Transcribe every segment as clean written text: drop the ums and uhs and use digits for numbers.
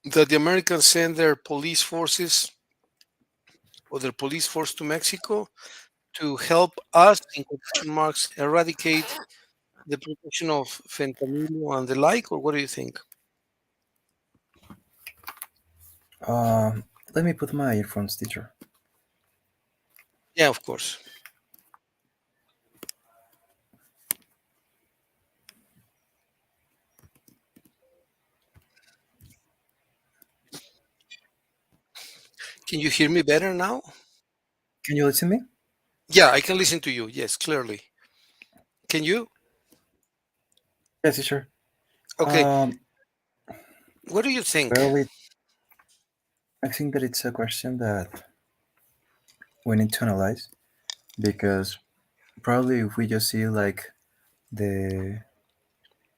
that the Americans send their police forces or their police force to Mexico to help us, in quotation marks, eradicate the production of fentanyl and the like, or what do you think? Um, Let me put my earphones, teacher. Yeah, of course. Can you hear me better now? Can you listen to me? Yeah, I can listen to you. Yes, clearly. Can you? Yes, teacher. Okay. Um, What do you think? Barely. I think that it's a question that we need to analyze because probably if we just see like the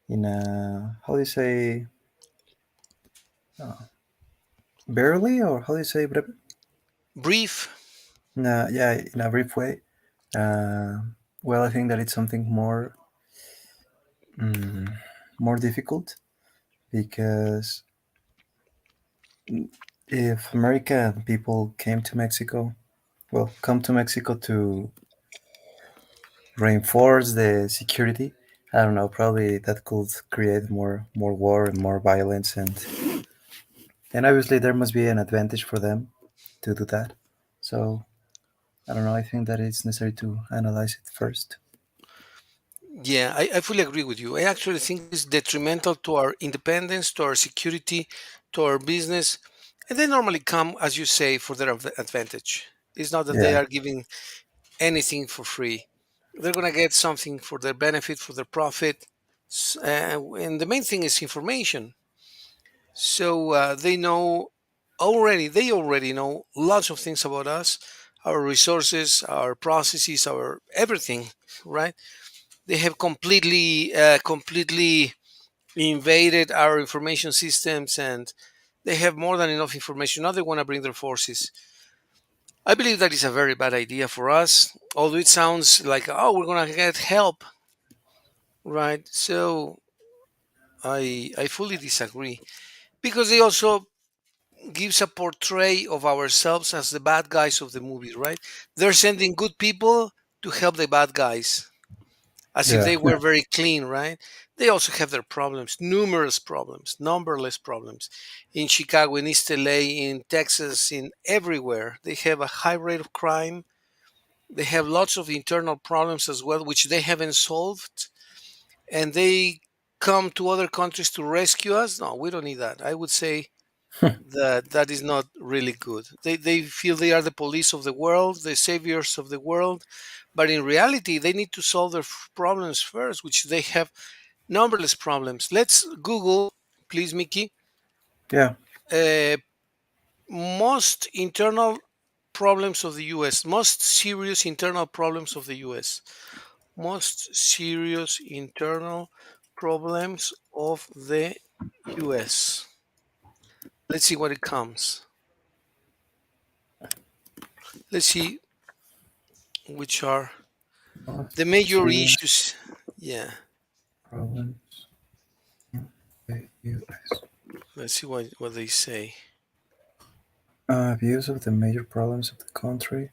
in a how do you say uh, barely or how do you say breve? Brief? Yeah, in a brief way. Uh, well, I think that it's something mm, more difficult because if American people came to Mexico, well, come to Mexico to reinforce the security, I don't know, probably that could create more war and more violence, and obviously there must be an advantage for them to do that. So I don't know. I think that it's necessary to analyze it first. Yeah, I fully agree with you. I actually think it's detrimental to our independence, to our security, to our business. And they normally come, as you say, for their advantage. It's not that they Yeah. are giving anything for free. They're going to get something for their benefit, for their profit. And the main thing is information. So they already know lots of things about us, our resources, our processes, our everything, right? They have completely invaded our information systems, and they have more than enough information. Now they want to bring their forces. I believe that is a very bad idea for us, although it sounds like, oh, we're going to get help, right? So I fully disagree, because they also gives a portray of ourselves as the bad guys of the movie, right? They're sending good people to help the bad guys, as if Yeah. they were very clean, right? They also have their problems, numerous problems, numberless problems. In Chicago, in East LA, in Texas, in everywhere, they have a high rate of crime. They have lots of internal problems as well, which they haven't solved. And they come to other countries to rescue us. No, we don't need that. I would say that is not really good. They feel they are the police of the world, the saviors of the world, but in reality, they need to solve their problems first, which they have numberless problems. Let's Google, please, Mickey. Yeah. Uh, Most internal problems of the U.S. Most serious internal problems of the U.S. Most serious internal problems of the U.S. Let's see what it comes. Let's see which are the Most major serious issues. Yeah, problems in the U.S. let's see what they say. Views of the major problems of the country.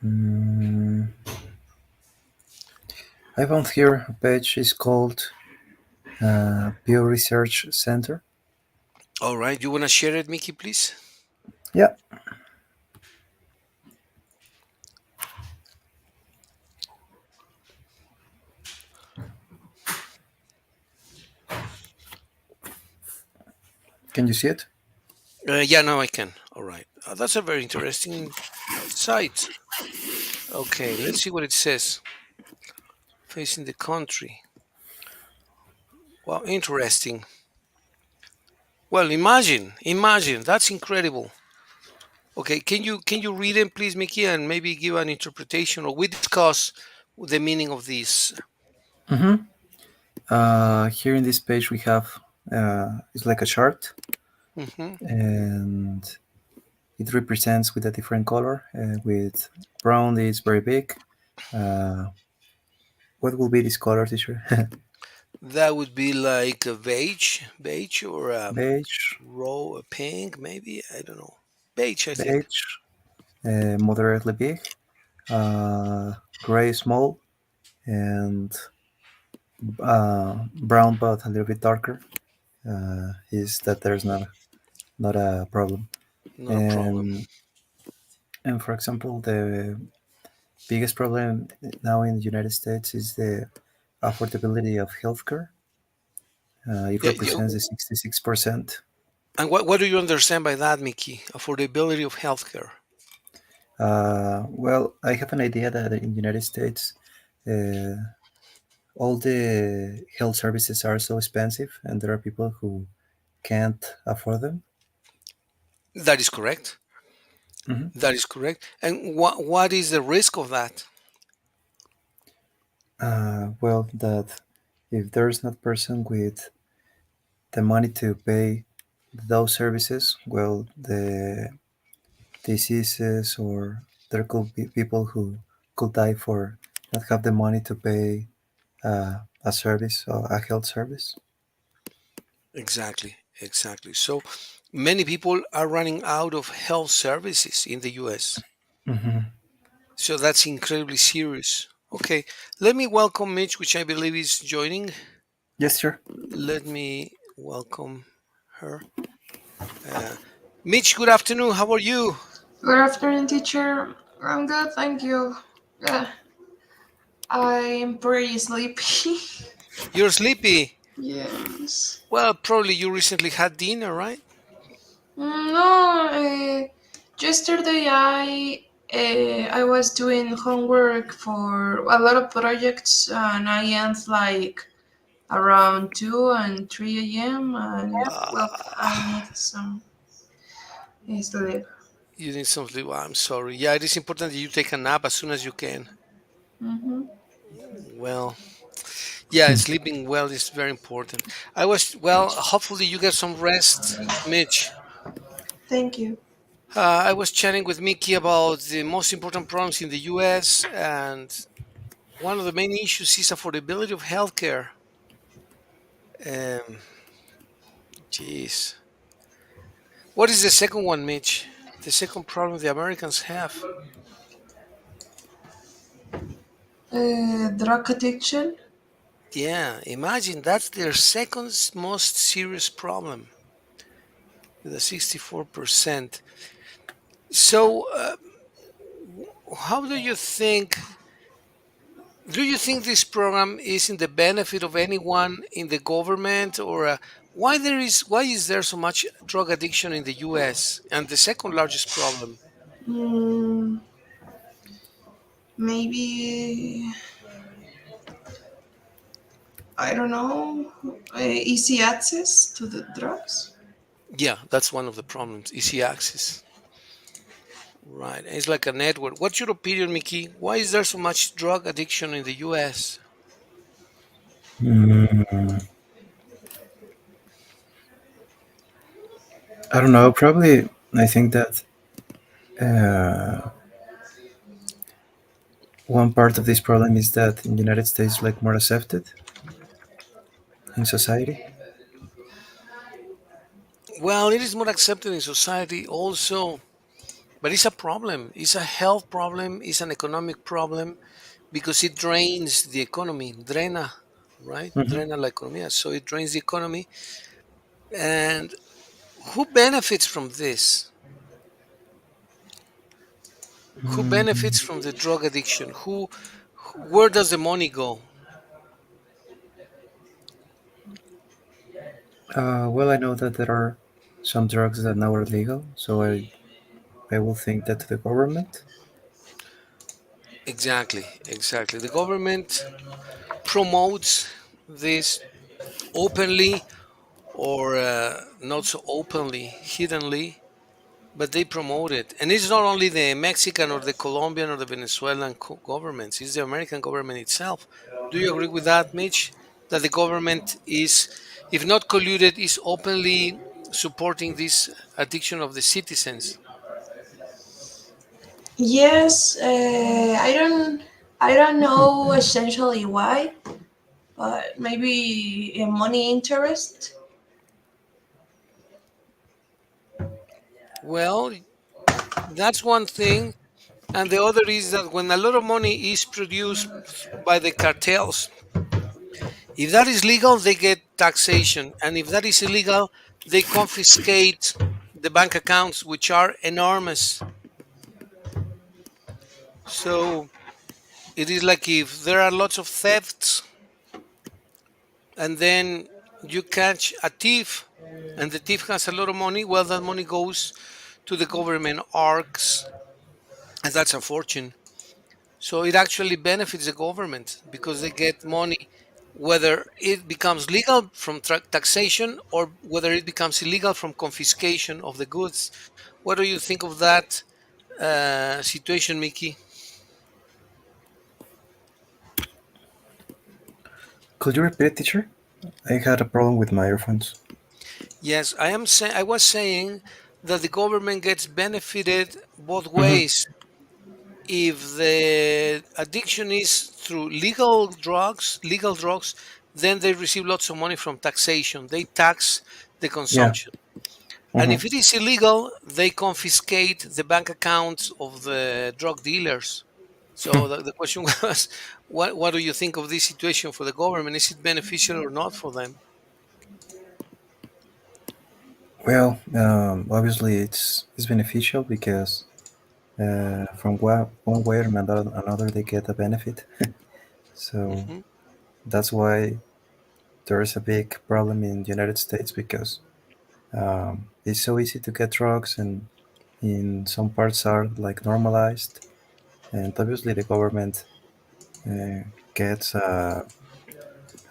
Mm, I found here a page is called Pew Research Center. All right, you want to share it, Mickey, please? Yeah. Can you see it? Yeah, now I can. All right, that's a very interesting site. Okay, let's see what it says. Facing the country. Wow, interesting. Well, imagine. That's incredible. Okay, can you read it, please, Mickey, and maybe give an interpretation, or we discuss the meaning of this. Mm-hmm. Here in this page we have it's like a chart, Hmm. and it represents with a different color. With brown is very big. Uh, what will be this color, teacher? That would be like a beige or Beige, a pink, maybe. I don't know. Beige, I think. beige, moderately big, gray small, and brown but a little bit darker. Is that there's not a problem. Not a problem. And and for example, the biggest problem now in the United States is the affordability of healthcare. It Yeah, yeah. represents the 66%. And what do you understand by that, Mickey? Affordability of healthcare. Well, I have an idea that in the United States, uh, all the health services are so expensive, and there are people who can't afford them. That is correct. Mhm. That is correct. And what is the risk of that? Well, that if there's not person with the money to pay those services, well, the diseases or there could be people who could die for not have the money to pay a service or a health service. Exactly, exactly. So many people are running out of health services in the US. Hmm. So that's incredibly serious. Okay, let me welcome Mitch, which I believe is joining. Yes, sure. Let me welcome her. Uh, Mitch, good afternoon. How are you? Good afternoon, teacher. I'm good, thank you. Uh, I'm pretty sleepy. You're sleepy. Yes. Well, probably you recently had dinner, right? No, yesterday I was doing homework for a lot of projects and I end like around 2 and 3 a.m. and well, I Ah, need some sleep. you need some sleep. I'm sorry. Yeah, it is important that you take a nap as soon as you can. Mm-hmm. Well, yeah, sleeping well is very important. Hopefully you get some rest, Mitch. Thank you. I was chatting with Mickey about the most important problems in the US, and one of the main issues is affordability of healthcare. Um, Jeez. What is the second one, Mitch? The second problem the Americans have? Drug addiction. Yeah, imagine that's their second most serious problem with a 64%. So, how do you think this program is in the benefit of anyone in the government, or why is there so much drug addiction in the US and the second largest problem? Mm, maybe I don't know, easy access to the drugs. Yeah, that's one of the problems, easy access. Right. It's like a network. What's your opinion, Mickey? Why is there so much drug addiction in the US? Mm, I don't know. Probably, I think that uh, one part of this problem is that in the United States, like more accepted in society. Well, it is more accepted in society also, but it's a problem. It's a health problem, it's an economic problem because it drains the economy. Drena, right? Hmm. Drena la economía. So it drains the economy. And who benefits from this? Who benefits from the drug addiction? Where does the money go? Well, I know that there are some drugs that now are legal, so I will think that to the government. Exactly, exactly. The government promotes this openly or not so openly, hiddenly, but they promote it. And it's not only the Mexican or the Colombian or the Venezuelan governments, it's the American government itself. Do you agree with that, Mitch? That the government is, if not colluded, is openly supporting this addiction of the citizens? Yes, I don't know essentially why, Maybe a money interest. Well, that's one thing. And the other is that when a lot of money is produced by the cartels, if that is legal, they get taxation. And if that is illegal, they confiscate the bank accounts, which are enormous. So it is like if there are lots of thefts and then you catch a thief and the thief has a lot of money, well, that money goes to the government arcs, and that's a fortune. So it actually benefits the government because they get money, whether it becomes legal from taxation or whether it becomes illegal from confiscation of the goods. What do you think of that situation, Mickey? Could you repeat, teacher? I had a problem with my earphones. Yes, I was saying that the government gets benefited both Hmm. ways. If the addiction is through legal drugs, then they receive lots of money from taxation. They tax the Yeah. consumption. And Hmm. if it is illegal, they confiscate the bank accounts of the drug dealers. So the question was, what do you think of this situation for the government? Is it beneficial or not for them? Well, obviously it's beneficial because from one way or another they get a benefit. So Hmm. that's why there is a big problem in the United States because it's so easy to get drugs and in some parts are like normalized, and obviously the government uh, gets a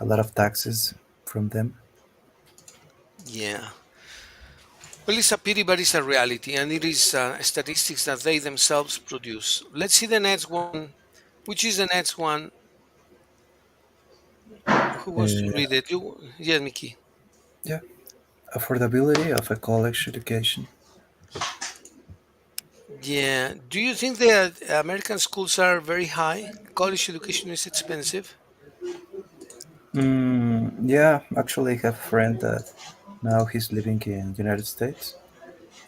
lot of taxes from them. Yeah. Well, it's a pity, but it's a reality, and it is statistics that they themselves produce. Let's see the next one. Which is the next one? Who wants to Uh, read it? You, yes, Mickey. yeah, affordability of a college education. Yeah. Do you think that American schools are very high? College education is expensive. Yeah, actually, I have a friend that now he's living in the United States,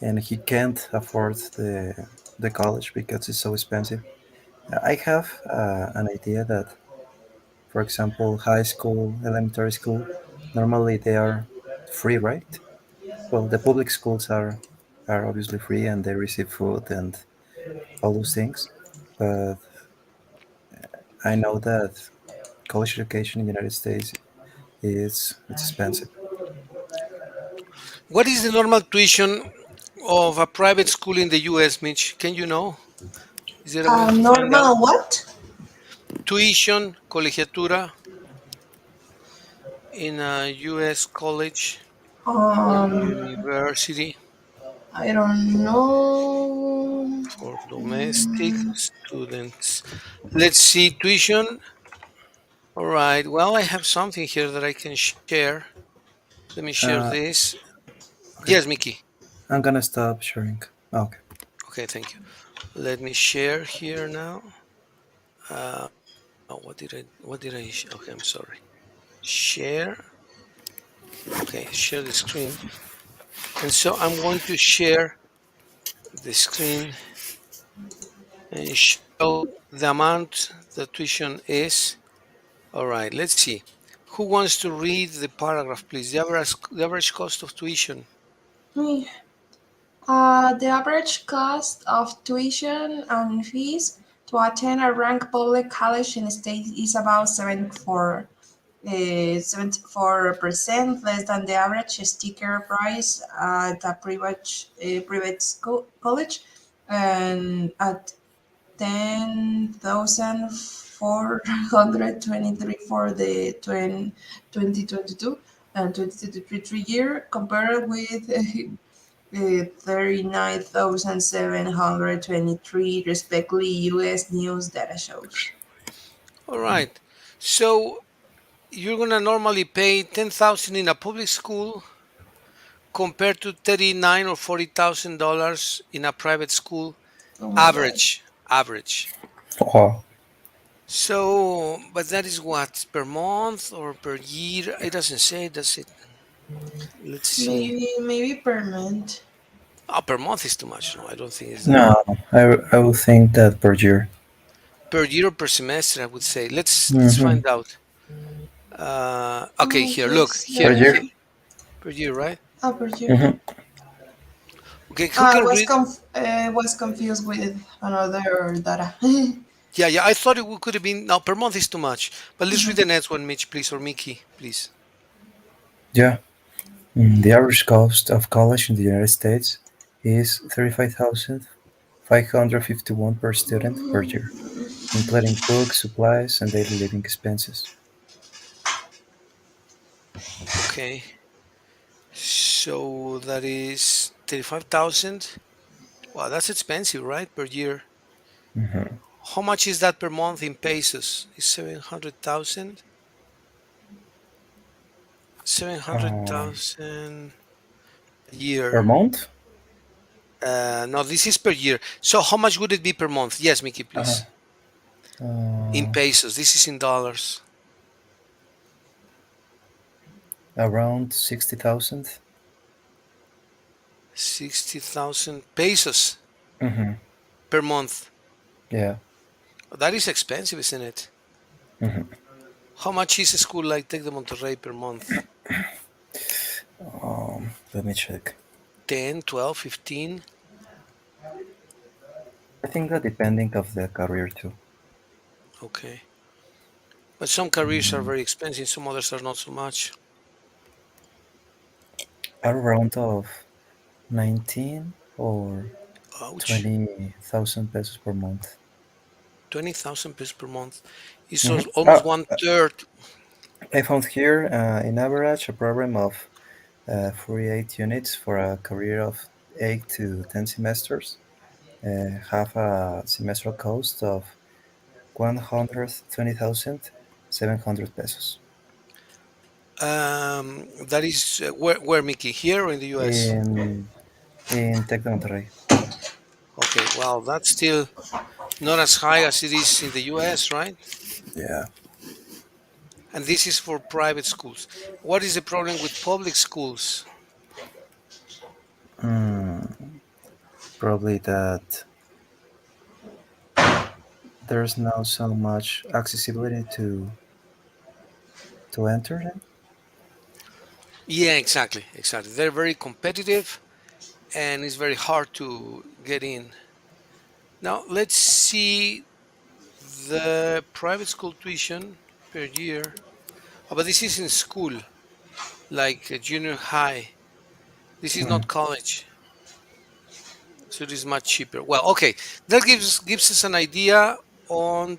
and he can't afford the college because it's so expensive. I have an idea that, for example, high school, elementary school, normally they are free, right? Well, the public schools are obviously free and they receive food and all those things. But I know that college education in the United States is it's expensive. What is the normal tuition of a private school in the US, Mitch? Can you know? Is there a way to find out? Normal what? Tuition, colegiatura in a US college or Um, university I don't know. for domestic students. Let's see, tuition. All right. Well, I have something here that I can share. Let me share Uh, this. okay, Yes, Mickey. I'm gonna stop sharing. Okay. Okay, thank you. Let me share here now. Okay, I'm sorry. Share. Okay, share the screen. And so I'm going to share the screen and show the amount the tuition is. All right, let's see. Who wants to read the paragraph, please? The average cost of tuition. Me. The average cost of tuition and fees to attend a ranked public college in the state is about 74% less than the average sticker price at a private school college, and at 10,423 for the 2022 and 2023 year, compared with 39,723 respectively, US News data shows. All right. So you're gonna normally pay 10,000 in a public school compared to 39 or $40,000 in a private school. Oh my god. Average. Oh, So, but that is what, per month or per year? It doesn't say, does it? Let's see. Maybe per month. Per month is too much. No, I don't think it's that. No, I would think that per year. Per year or per semester, I would say. Let's Mm-hmm. find out. Okay, here, look, Yes, Per here, year. per year, right? per year. Mm-hmm. Okay, who can read? Was confused with another data. Yeah, yeah, I thought could have been. No, per month is too much. But let's read Mhm. the next one, Mitch, please, or Mickey, please. Yeah. The average cost of college in the United States is 35,551 per student per year, including books, supplies, and daily living expenses. Okay, so that is 35,000. Wow, that's expensive, right, per year? Mm-hmm. How much is that per month in pesos? Is 700,000? Uh, 700,000 a per year. month? No, this is per year. So how much would it be per month? Yes, Mickey, Uh, please. In uh, pesos. This is in dollars. around 60,000. 60,000 pesos Mm-hmm. per month. Yeah. That is expensive, isn't it? Mm-hmm. How much is a school like Tec de Monterrey per month? Let me check. 10, 12, 15? I think that depending of the career too. Okay. But some careers are Mm, very expensive, some others are not so much. around of 19 or Ouch. 20,000 pesos per month. 20,000 pesos per month is Mhm. almost one third. I found here, in average, a program of 48 units for a career of 8 to 10 semesters have a semestral cost of 120,700 pesos. That is where, Mickey? Here or in the US? In Tec de Monterrey. Okay, well, that's still not as high as it is in the US, right? Yeah. And this is for private schools. What is the problem with public schools? Mm, probably that there's not so much accessibility to enter them. Yeah, exactly, exactly. They're very competitive and it's very hard to get in. Now, let's see the private school tuition per year. Oh, but this is in school, like junior high. This is Mm. not college, so it is much cheaper. Well, okay, that gives us an idea on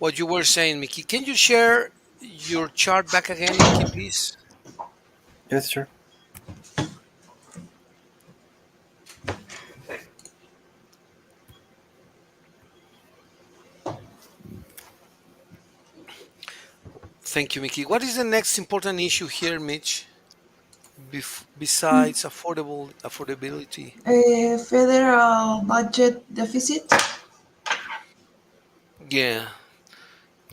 what you were saying, Mickey. Can you share your chart back again, Mickey, please? Yes, sure. Thank you, Mickey. What is the next important issue here, Mitch? Besides affordability? Federal budget deficit. Yeah,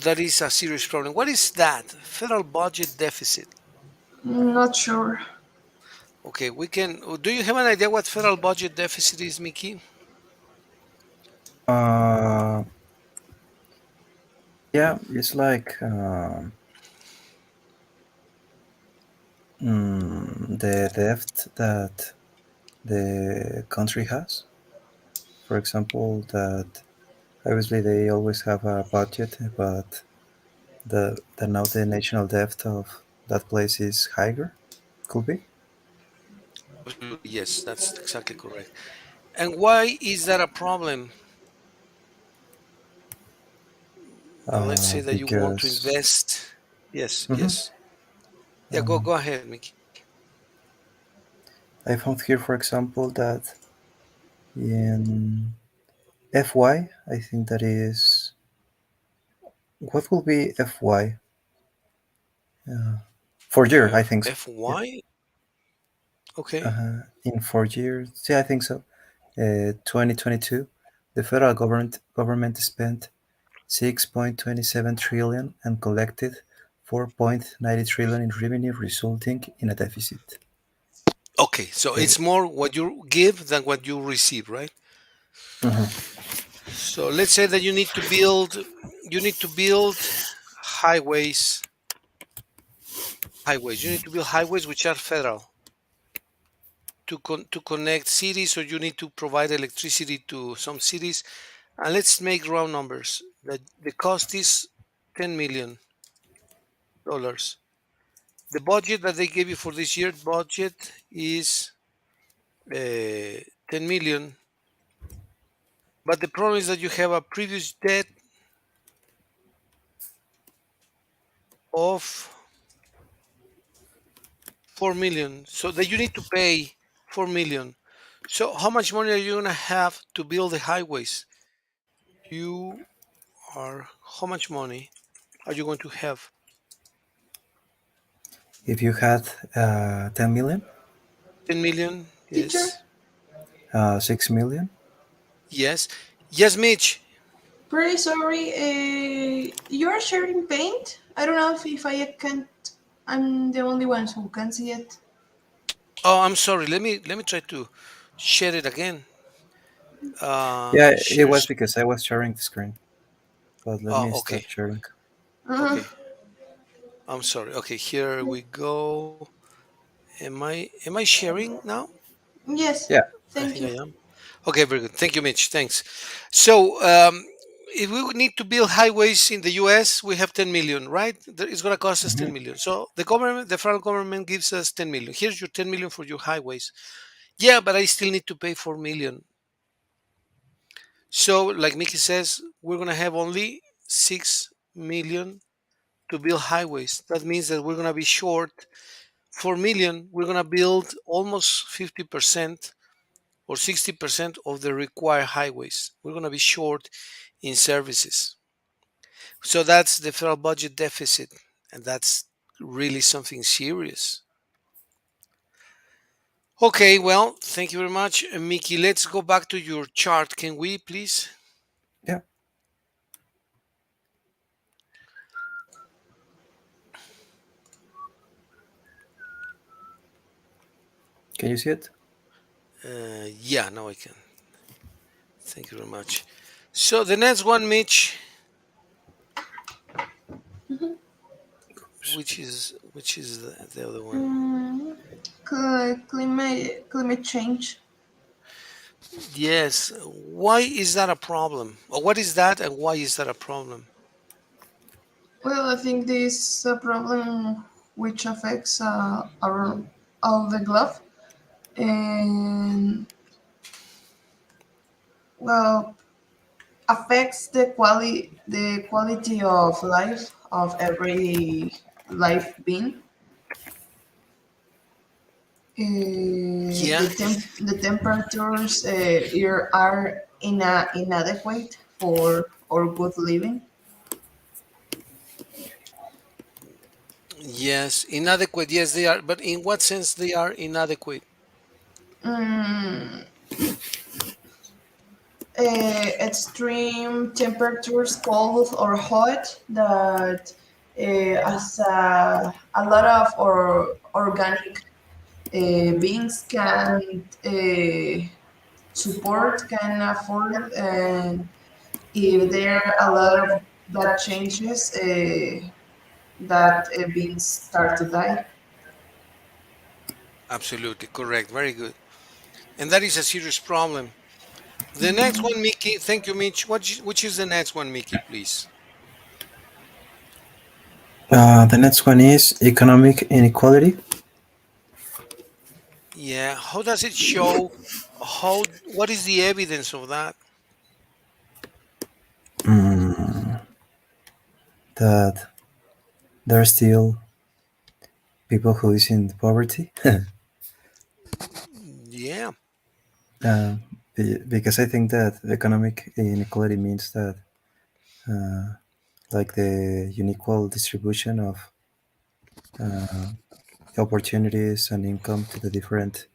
that is a serious problem. What is that? Federal budget deficit. Not sure. Okay, we can. Do you have an idea what federal budget deficit is, Mickey? Uh, yeah, it's like the debt that the country has. For example, that obviously they always have a budget, but the now the national debt of that place is higher. Could be Absolutely, yes, that's exactly correct. And why is that a problem? Let's say that you want to because invest. Yes, mhm, yes. Yeah, go um, go ahead, Mickey. I found here, for example, that in FY, I think that is what will be FY for year. I think so. Yeah, FY. Okay. in 4 years. Yeah, I think so. 2022, the federal government spent 6.27 trillion and collected 4.90 trillion in revenue, resulting in a deficit. Okay, so Okay. it's more what you give than what you receive, right? Uh-huh. So let's say that you need to build highways, highways. You need to build highways which are federal to connect cities, or you need to provide electricity to some cities. And let's make round numbers. The cost is $10 million. The budget that they gave you for this year budget is 10 million. But the problem is that you have a previous debt of 4 million. So that you need to pay 4 million. So how much money are you going to have to build the highways? You how much money are you going to have? If you had 10 million, 10 million? Teacher, Yes. 6 million. Yes. Yes, Mitch. pretty sorry. You are sharing paint. I don't know if I can't. I'm the only one who can see it. Oh, I'm sorry. Let me try to share it again. Yeah, it was Shares. because I was sharing the screen. But let me Oh, stop okay. sharing. Uh-huh. Okay. I'm sorry. Okay, here we go. Am I sharing now? Yes, Yeah. I thank think you. I am. Okay, very good. Thank you, Mitch. Thanks. So, if we would need to build highways in the US, we have 10 million, right? It's going to cost us 10 Mhm. million. So the federal government gives us 10 million. Here's your 10 million for your highways. Yeah, but I still need to pay 4 million. So, like Mickey says, we're going to have only 6 million to build highways. That means that we're going to be short 4 million. We're going to build almost 50% or 60% of the required highways. We're going to be short in services. So that's the federal budget deficit, and that's really something serious. Okay, well, thank you very much, Mickey. Let's go back to your chart. Can we, please? Yeah. Can you see it? Yeah, now I can. Thank you very much. So the next one, Mitch, which is the other one? Mm, climate change. Yes. Why is that a problem? Or what is that, and why is that a problem? Well, I think this is a problem which affects our all the globe, and well, affects the quality of life of every life being. Yeah. The temperatures here are inadequate for or good living. Yes, inadequate. Yes, they are. But in what sense they are inadequate? Mm, Extreme temperatures, cold or hot, that as a lot of organic beings can support, can afford, and if there are a lot of that changes, that beings start to die. Absolutely correct. Very good. And that is a serious problem. The next one, Mickey. Thank you, Mitch. Which is the next one, Mickey, please? The next one is economic inequality. Yeah. How does it show? What is the evidence of that? Mm, that there are still people who is in poverty. Yeah. Because I think that economic inequality means that uh, like the unequal distribution of uh, opportunities and income to the different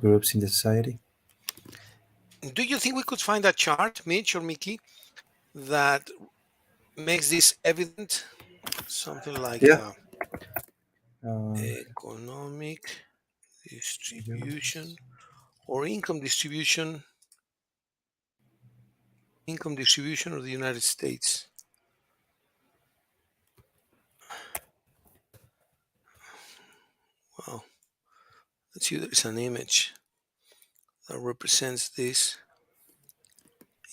groups in the society. Do you think we could find a chart, Mitch or Mickey, that makes this evident? Something like Yeah. Um, economic distribution use or income distribution of the United States. Well, let's see, there's an image that represents this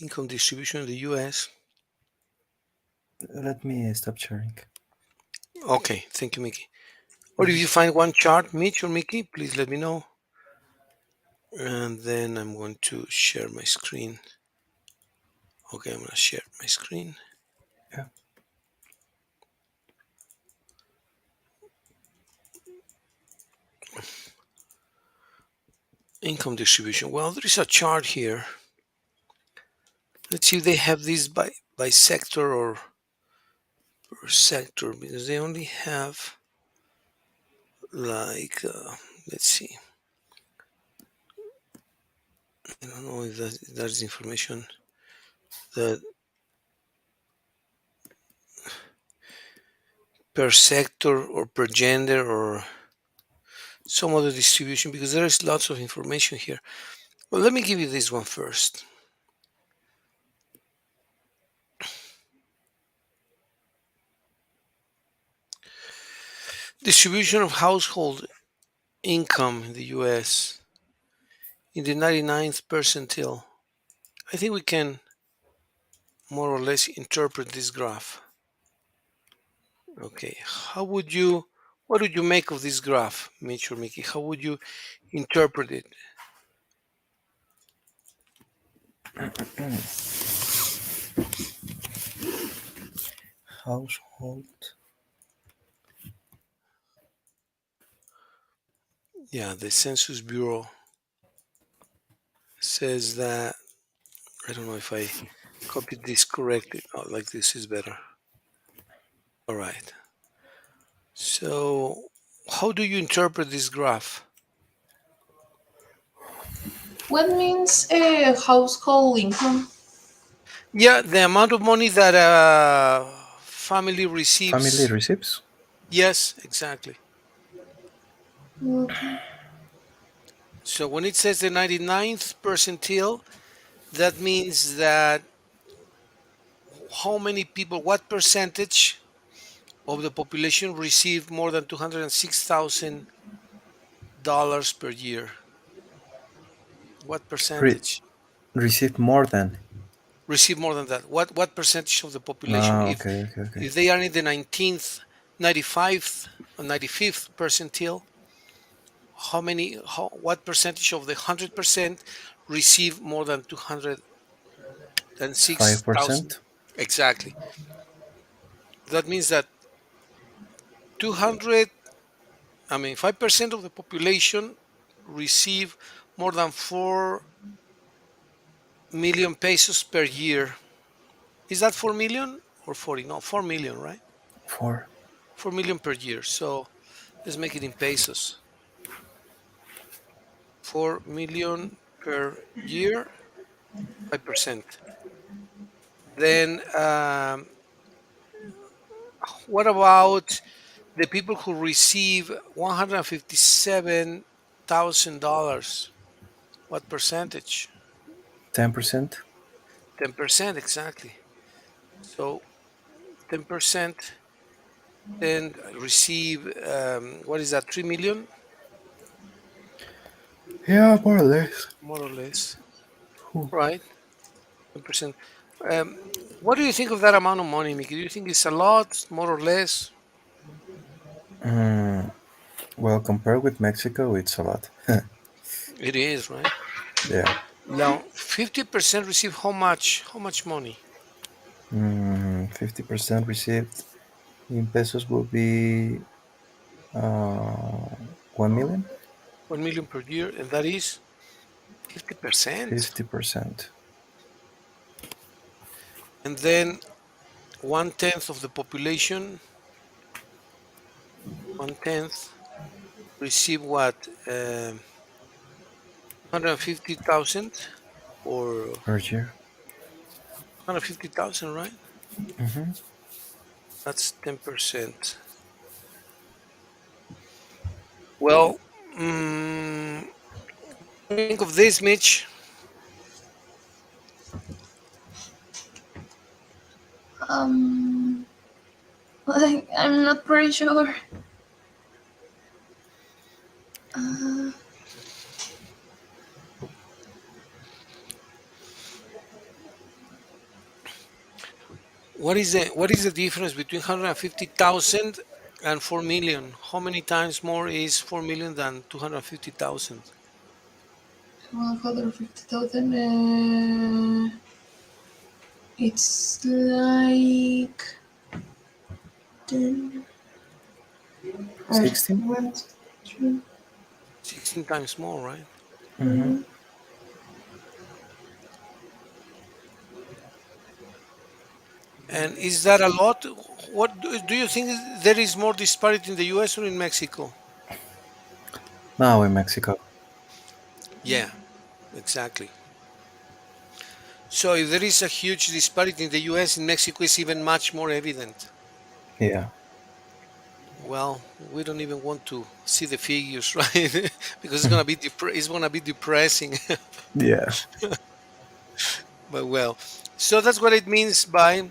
income distribution in the US. Let me stop sharing. Okay, thank you, Mickey. Or if Mhm. you find one chart, Mitch or Mickey, please let me know. And then I'm going to share my screen. Okay, I'm going to share my screen. Yeah. Income distribution. Well, there is a chart here. Let's see if they have this by sector or per sector, because they only have like, let's see. I don't know if that is information that per sector or per gender or some other distribution, because there is lots of information here. Well, let me give you this one first. Distribution of household income in the US in the 99th percentile. I think we can more or less interpret this graph. Okay, what would you make of this graph, Mitch or Mickey? How would you interpret it? Household. Yeah, the Census Bureau says that, I don't know if I copied this correctly. Oh, like this is better. All right. So, how do you interpret this graph? What means household income? Yeah, the amount of money that a family Family receives. receipts. Yes, exactly. Okay. So when it says the 99th percentile, that means that how many people, what percentage of the population receive more than $206,000 per year? What Re- percentage Received more than. receive more than that? What percentage of the population? Ah, If okay, okay, okay. if they are in the 19th, 95th, or 95th percentile, what percentage of the 100% receive more than 206,000? 5%. Exactly. That means that 200, I mean, 5% of the population receive more than 4 million pesos per year. Is that 4 million or 40? No, 4 million, right? 4. 4 million per year. So let's make it in pesos. 4 million per year, 5%. Then what about the people who receive $157,000? What percentage? 10%. 10%, exactly. So 10% then receive, what is that, 3 million, Yeah, more or less. more or less, Ooh. right? 10%. Um, what do you think of that amount of money, Mickey? Do you think it's a lot, more or less? Mm, well, compared with Mexico, it's a lot. It is, right? Yeah. Now, 50% receive how much? How much money? 50% received in pesos will be uh, 1 million. 1 million per year, and that is 50%. 50%. And then one tenth of the population, one tenth receive what? 150,000 or Per year. 150,000, right? Mm-hmm. That's 10%. Well, mm, think of this, Mitch. Um, I'm not pretty sure. Uh, What is the difference between 150,000 and 4 million? How many times more is 4 million than 250,000? 150,000. It's like 10 or 16. 1, 2, 16 times more, right? Mm-hmm. And is that a lot? What do you think there is more disparity in the US or in Mexico? Now in Mexico. Yeah, exactly. So if there is a huge disparity in the US, in Mexico is even much more evident. Yeah. Well, we don't even want to see the figures, right? Because it's gonna be depressing. Yeah. But well, so that's what it means by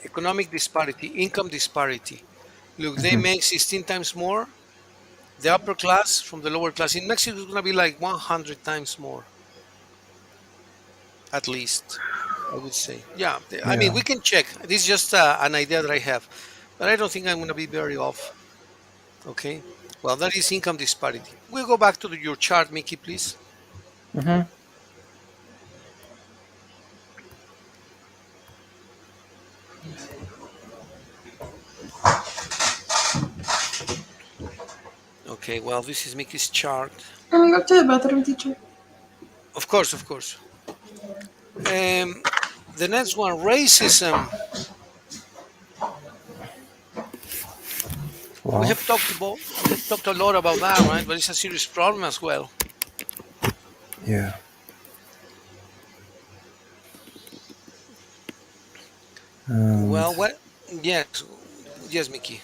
economic disparity, income disparity. Look, they Hmm. make 16 times more the upper class from the lower class. In Mexico, it's gonna be like 100 times more, at least. I would say. Yeah, I mean, Yeah. we can check. This is just an idea that I have, but I don't think I'm gonna be very off. Okay. Well, that is income disparity. We'll go back to your chart, Mickey, please. Hmm. Okay. Well, this is Mickey's chart. Can we go to the bathroom, teacher? Of course, of course. Um, the next one, racism. We Well. have talked a lot about that, right? But it's a serious problem as well. Yeah. And Well, what? Yes, yes, Mickey.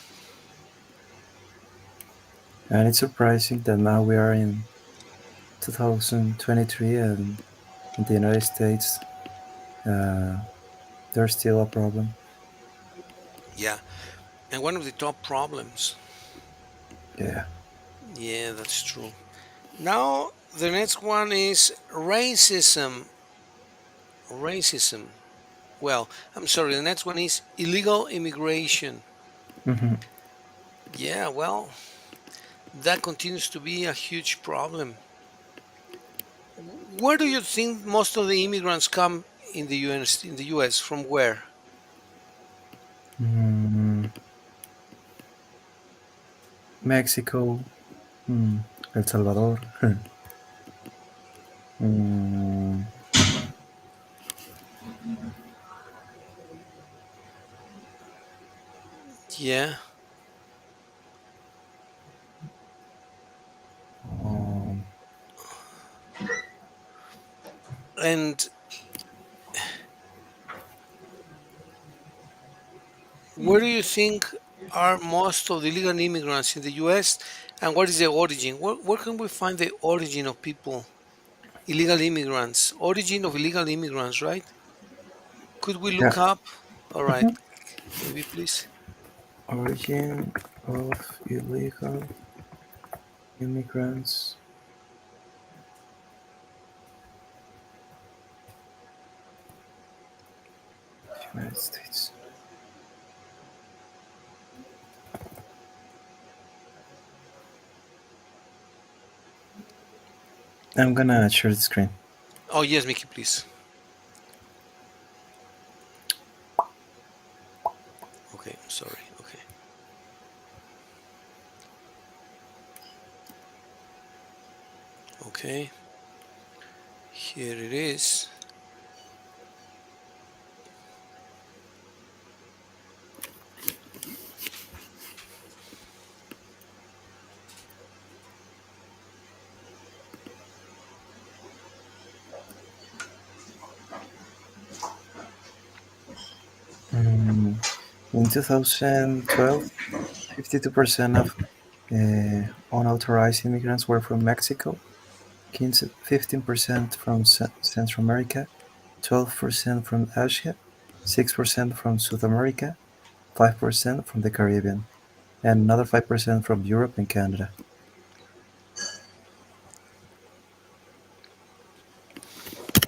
and it's surprising that now we are in 2023 and in the United States, uh, there's still a problem. Yeah, and one of the top problems. Yeah. Yeah, that's true. Now the next one is racism. Racism. Well, I'm sorry. The next one is illegal immigration. Hmm. Yeah, well, that continues to be a huge problem. Where do you think most of the immigrants come in the US? In the US, from where? Mm, Mexico, mm, El Salvador. mm, Yeah, um, and where do you think are most of the illegal immigrants in the US? And what is the origin? Where can we find the origin of people, illegal immigrants? Origin of illegal immigrants, right? Could we yeah. look up? All right, Mhm. maybe please. Origin of illegal immigrants, United States. I'm gonna share the screen. Oh yes, Mickey, please. Okay, sorry. Okay, okay. Here it is. Mm, In 2012, 52% of unauthorized immigrants were from Mexico, 15% from Central America, 12% from Asia, 6% from South America, 5% from the Caribbean, and another 5% from Europe and Canada.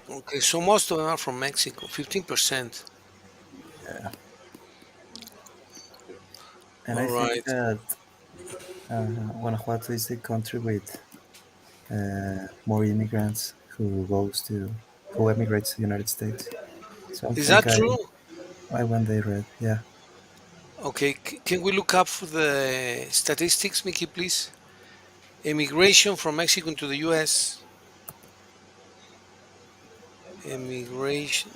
Okay, so most of them are from Mexico, 15%. Yeah. And All I think right. that Guanajuato is the country with more immigrants who emigrates to the United States. So I Is think that true? I went there, read, yeah. Okay, can we look up for the statistics, Mickey, please? Immigration from Mexico into the US. Immigration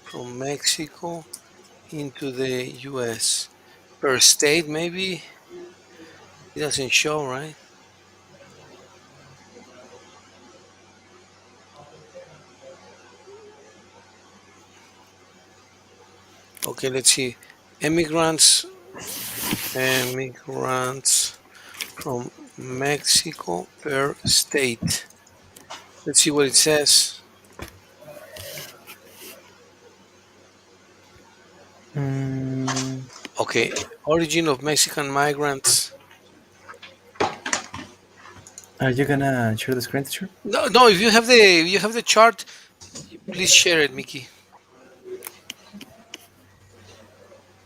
from Mexico into the US. Per state, maybe? It doesn't show, right? Okay, let's see. Immigrants, immigrants from Mexico per state. Let's see what it says. Mm, Okay, origin of Mexican migrants. are you gonna share the screen, teacher? No, no. If you have the chart, please share it, Mickey.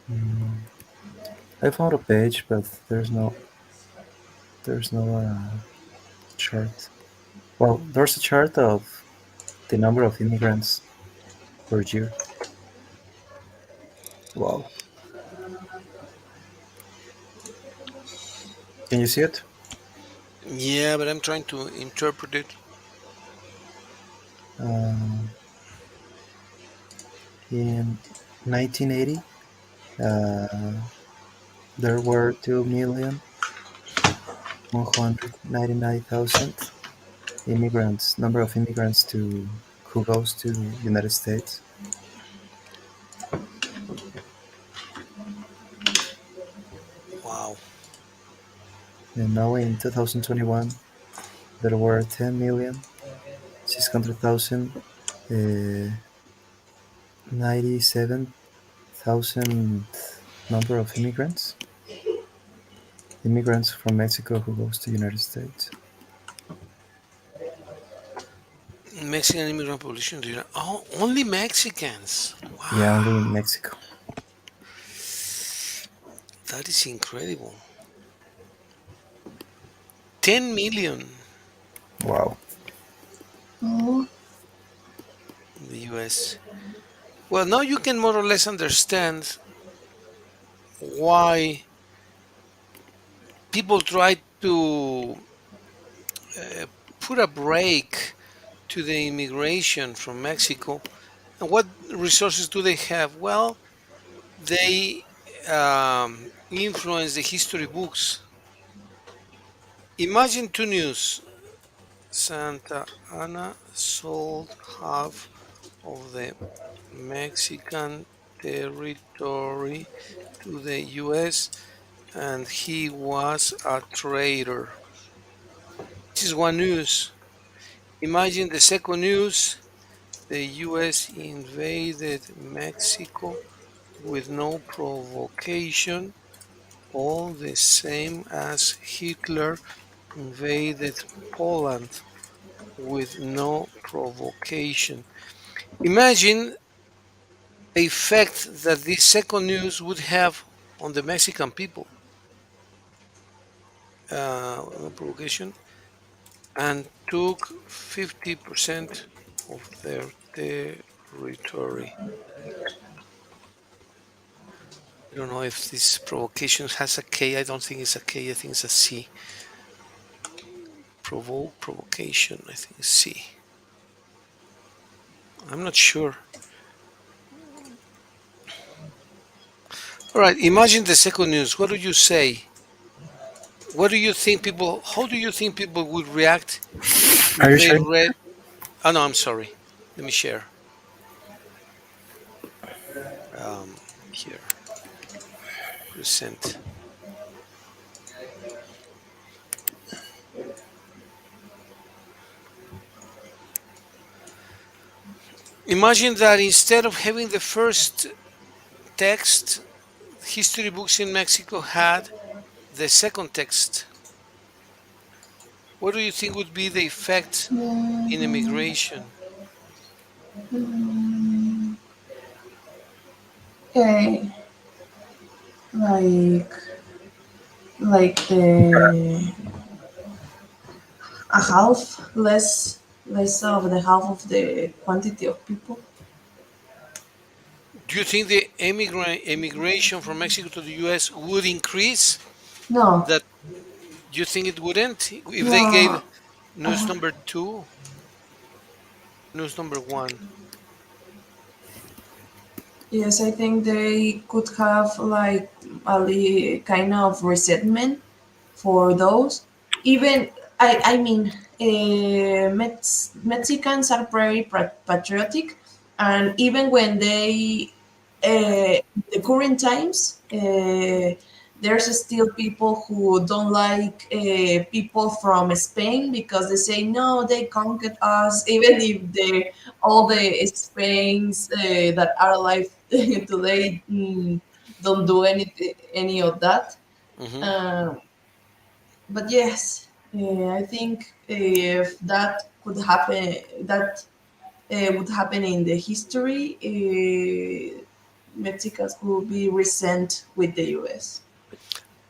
Mm, I found a page, but there's no chart. Well, there's a chart of the number of immigrants per year. Wow. Can you see it? Yeah, but I'm trying to interpret it. Um, in 1980, uh, there were 2,199,000 immigrants, number of immigrants to who goes to United States. Wow. And now in 2021, there were 10,600,000 uh, 97,000 number of immigrants from Mexico who goes to United States. Mexican immigrant population. Oh, only Mexicans. Yeah, only in Wow, Mexico. that is incredible. 10 million Wow. Oh, in the US. Well, now you can more or less understand why people try to uh, put a break to the immigration from Mexico. And what resources do they have? Well, they influence the history books. Imagine two news. Santa Ana sold half of the Mexican territory to the US and he was a traitor. This is one news. Imagine the second news. The US invaded Mexico with no provocation, all the same as Hitler invaded Poland with no provocation. Imagine the effect that this second news would have on the Mexican people. No provocation, and took 50% of their territory. I don't know if this provocation has a K. I don't think it's a K. I think it's a C. Provocation. I think it's C. I'm not sure. All right. Imagine the second news. What do you say? What do you think people? How do you think people would react Are if you they sharing? read? Oh no, I'm sorry. Let me share. here. Present. Imagine that instead of having the first text, history books in Mexico had the second text. What do you think would be the effect in Mm, immigration? mm, okay, like the a half less of the half of the quantity of people. Do you think the immigration from Mexico to the US would increase? No, That do you think it wouldn't if they gave no. news number two, news number one? Yes, I think they could have like kind of resentment for those. Even I mean, Mexicans are very patriotic, and even when they the current times, there's still people who don't like people from Spain because they say no, they conquered us, even if they all the Spains that are alive today don't do any of that. Hmm. Uh, but yes, I think if that could happen, that would happen in the history, Mexicans will be resent with the US.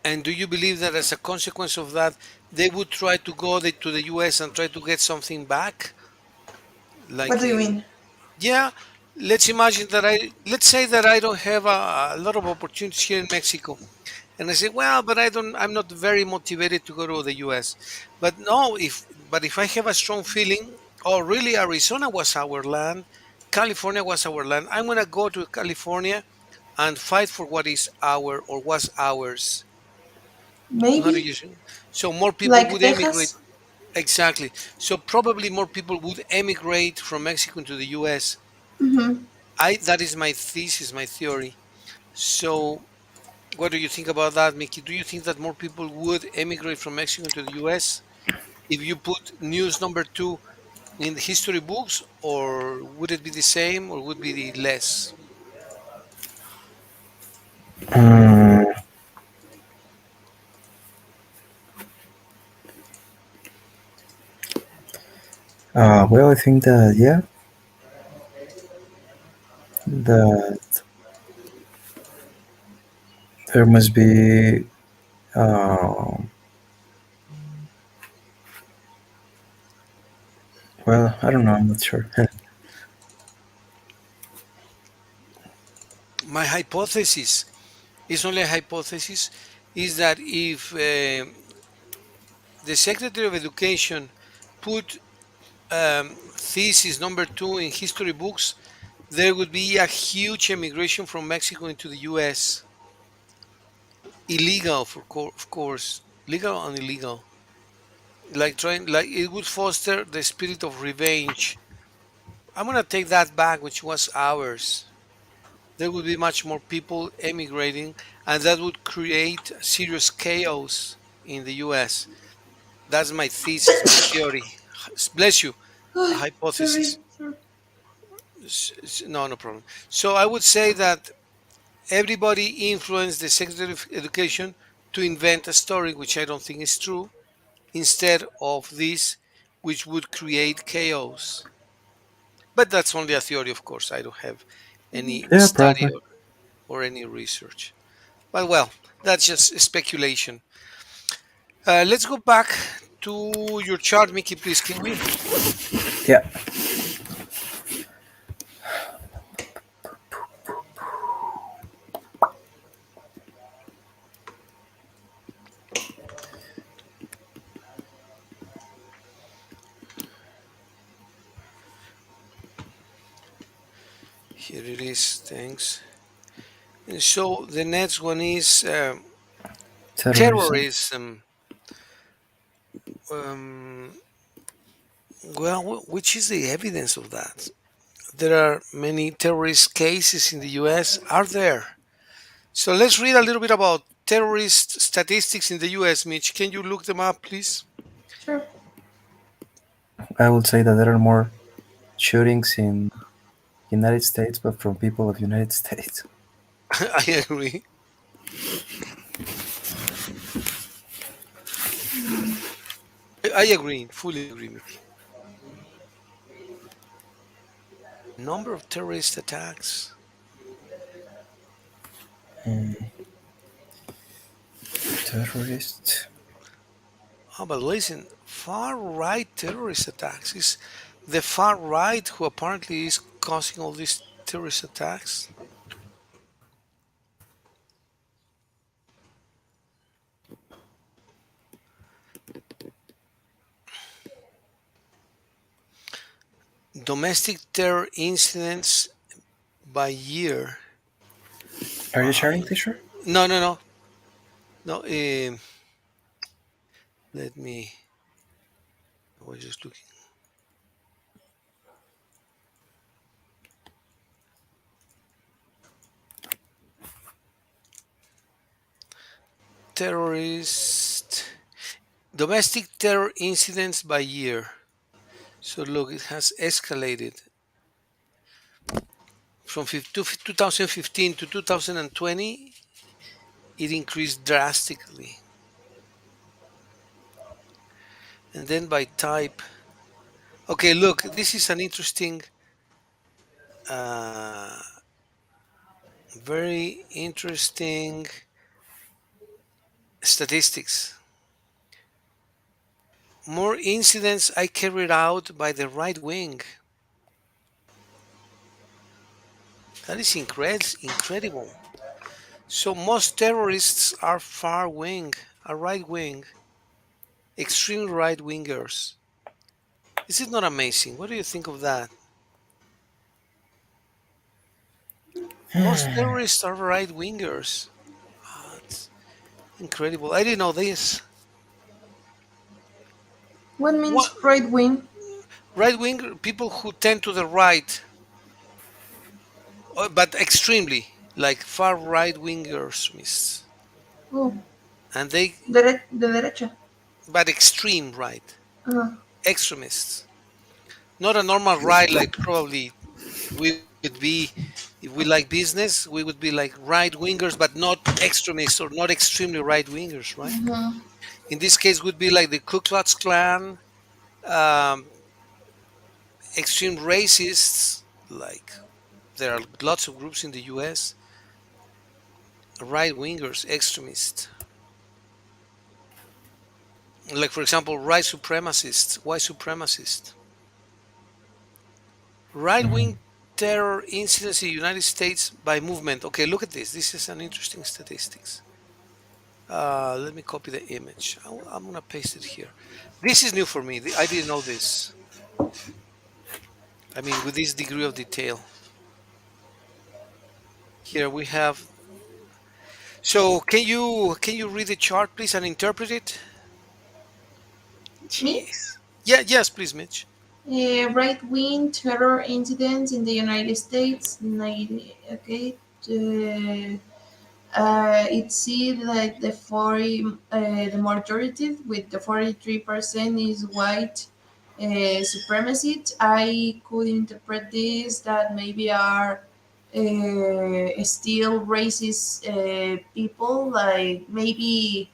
And do you believe that as a consequence of that, they would try to go to the US and try to get something back? What Like, do you mean? yeah, let's say that I don't have a lot of opportunities here in Mexico. And I say, well, but I'm not very motivated to go to the US. But no, but if I have a strong feeling, oh, really, Arizona was our land, California was our land, I'm going to go to California and fight for what is our or was ours. How do Maybe you say? So more people like would emigrate. Texas. Exactly. So probably more people would emigrate from Mexico into the US. Hmm. That is my thesis, my theory. So what do you think about that, Mickey? Do you think that more people would emigrate from Mexico to the US if you put news number two in the history books, or would it be the same, or would be the less? Mm, well, I think that yeah, that there must be. Um, well, I don't know. I'm not sure. My hypothesis is only a hypothesis is that if the Secretary of Education put thesis number two in history books, there would be a huge emigration from Mexico into the US. Illegal, of course, legal and illegal. Like it would foster the spirit of revenge. I'm gonna take that back, which was ours. There would be much more people emigrating, and that would create serious chaos in the US. That's my thesis, my theory. Bless you, a Oh, sorry. hypothesis. No, no problem. So I would say that everybody influenced the Secretary of Education to invent a story, which I don't think is true, instead of this, which would create chaos. But that's only a theory, of course. I don't have any Yeah, study probably. or any research. But well, that's just speculation. Let's go back to your chart, Mickey, please. Can we? Yeah. Here it is. Thanks. And so the next one is Terrorism. terrorism. Um, well, which is the evidence of that? There are many terrorist cases in the US. Are there? So let's read a little bit about terrorist statistics in the US, Mitch. Can you look them up, please? Sure. I would say that there are more shootings in United States, but from people of United States. I agree. I agree, fully agree, Mickey. Number of terrorist attacks. Terrorist. Oh, but listen, far right terrorist attacks. Is the far right who apparently is causing all these terrorist attacks? Domestic terror incidents by year. Are you Wow. sharing, teacher? No, no, no, no. Let me. I was just looking. Terrorist domestic terror incidents by year. So look, it has escalated from 2015 to 2020. It increased drastically, and then by type. Okay, look, this is an interesting, uh, very interesting statistics. More incidents I carried out by the right wing. That is incredible. So most terrorists are far wing, are right wing, extreme right wingers. Is it not amazing? What do you think of that? Most terrorists are right wingers. Ah, it's incredible. I didn't know this. What What means right wing? right wing people who tend to the right, but extremely like far right wingers, miss, Oh, and they de derecha. but extreme right Uh, extremists, not a normal right like probably we would be if we like business we would be like right wingers but not extremists or not extremely right wingers, right? mhm. In this case would be like the Ku Klux Klan, um, extreme racists, like there are lots of groups in the US, right wingers, extremists, like for example white supremacists, right wing terror incidents in the United States by movement. Okay, look at this. This is an interesting statistics. Let me copy the image. I'm gonna paste it here. This is new for me. I didn't know this. I mean, with this degree of detail. Here we have. So can you read the chart, please, and interpret it? Me? Jeez. Yeah. Yes, please, Mitch. Right wing terror incidents in the United States. Okay. Uh, it see like the majority with the 43% is white supremacy. I could interpret this that maybe are still racist people, like maybe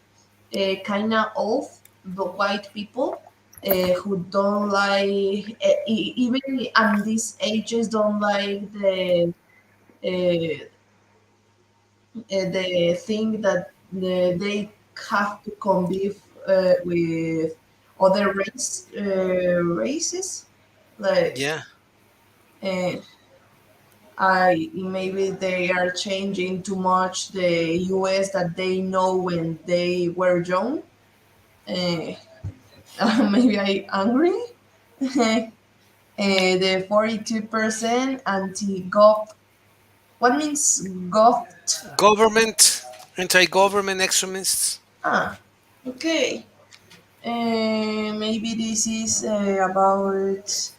kind of off the white people who don't like even at these ages don't like uh, the thing that they have to convive with other races, like Yeah. uh, I maybe they are changing too much the US that they know when they were young. uh, Maybe I angry. The 42% anti-gov. What means gov? Government, anti-government extremists. Ah, okay. Maybe this is about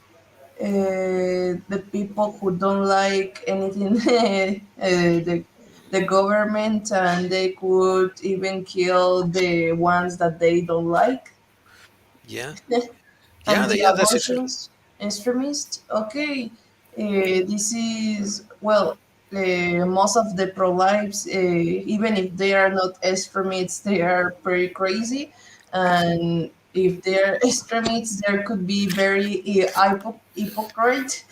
the people who don't like anything. the government, and they could even kill the ones that they don't like. Yeah, yeah, yeah. That's exactly Anti-abortions extremists. Okay, this is well. Most of the pro-lives, even if they are not extremists, they are pretty crazy, and if they're extremists, there could be very hypocrite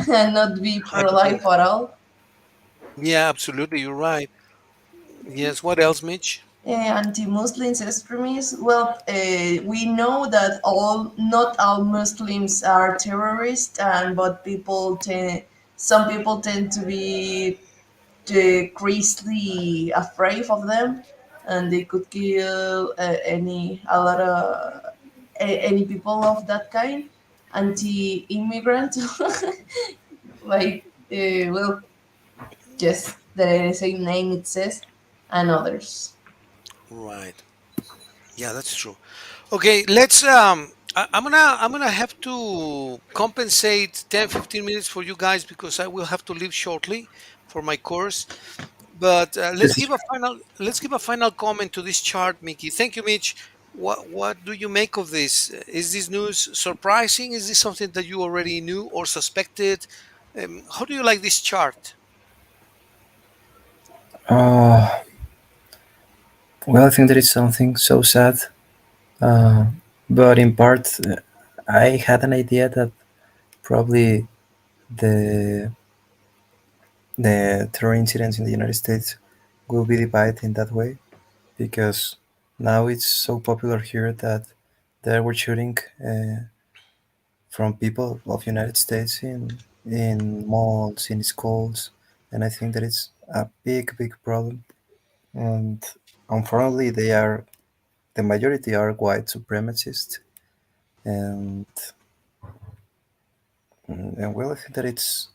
and not be pro-life hypocrite. at all. Yeah, absolutely. You're right. Yes. What else, Mitch? Anti-Muslims extremists. Well, we know that not all Muslims are terrorists, and but some people tend to be crazily afraid of them, and they could kill a lot of any people of that kind. Anti-immigrant, like well, just the same name it says, and others. Right. Yeah, that's true. Okay, let's I'm gonna have to compensate 10, 15 minutes for you guys because I will have to leave shortly for my course. But Yes, teacher. let's give a final comment to this chart, Mickey. Thank you, Mitch. What do you make of this? Is this news surprising? Is this something that you already knew or suspected? How do you like this chart? Uh, well, I think that is something so sad. Uh, but in part, I had an idea that probably the the terror incidents in the United States will be divided in that way because now it's so popular here that they were shooting from people of United States in malls, in schools, and I think that it's a big problem. And unfortunately, the majority are white supremacists, and and well, I think that it's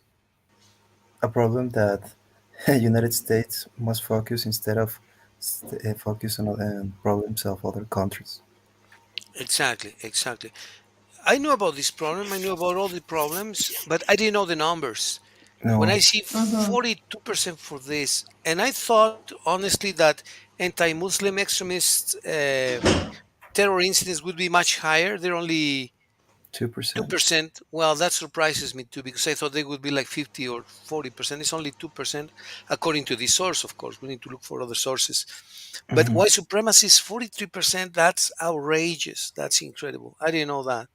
a problem that United States must focus instead of focus on problems of other countries. Exactly, exactly. I knew about this problem. I knew about all the problems, but I didn't know the numbers. When I No, see Mm-hmm. 42% for this, and I thought honestly that anti-Muslim extremist terror incidents would be much higher. They're only 2%. 2%. Well, that surprises me too because I thought they would be like 50 or 40%. It's only 2%, according to this source, of course. We need to look for other sources. But Mhm. white supremacy is 43%. That's outrageous. That's incredible. I didn't know that.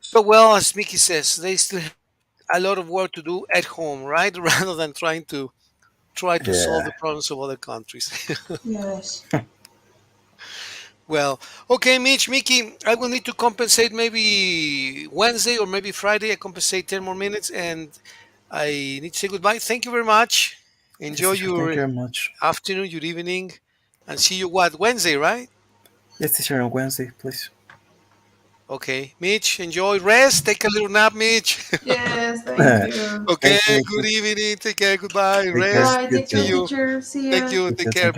So, well, as Mickey says, they still have a lot of work to do at home, right? Rather than try to solve Yeah. the problems of other countries. Yes. Well, okay, Mitch, Mickey, I will need to compensate maybe Wednesday or maybe Friday. I compensate 10 more minutes and I need to say goodbye. Thank you very much. Yes, Enjoy teacher. Thank your you very much. afternoon, your evening, and see you what, Wednesday, right? Yes, teacher. On Wednesday, please. Okay, Mitch, enjoy, rest, take a little nap, Mitch. Yes, thank Thank you. Okay, you, good Mickey. evening, take care, goodbye, Take care. rest. Bye. You Take See care, too. you. teacher. See Thank ya. you, You take too. care. Thank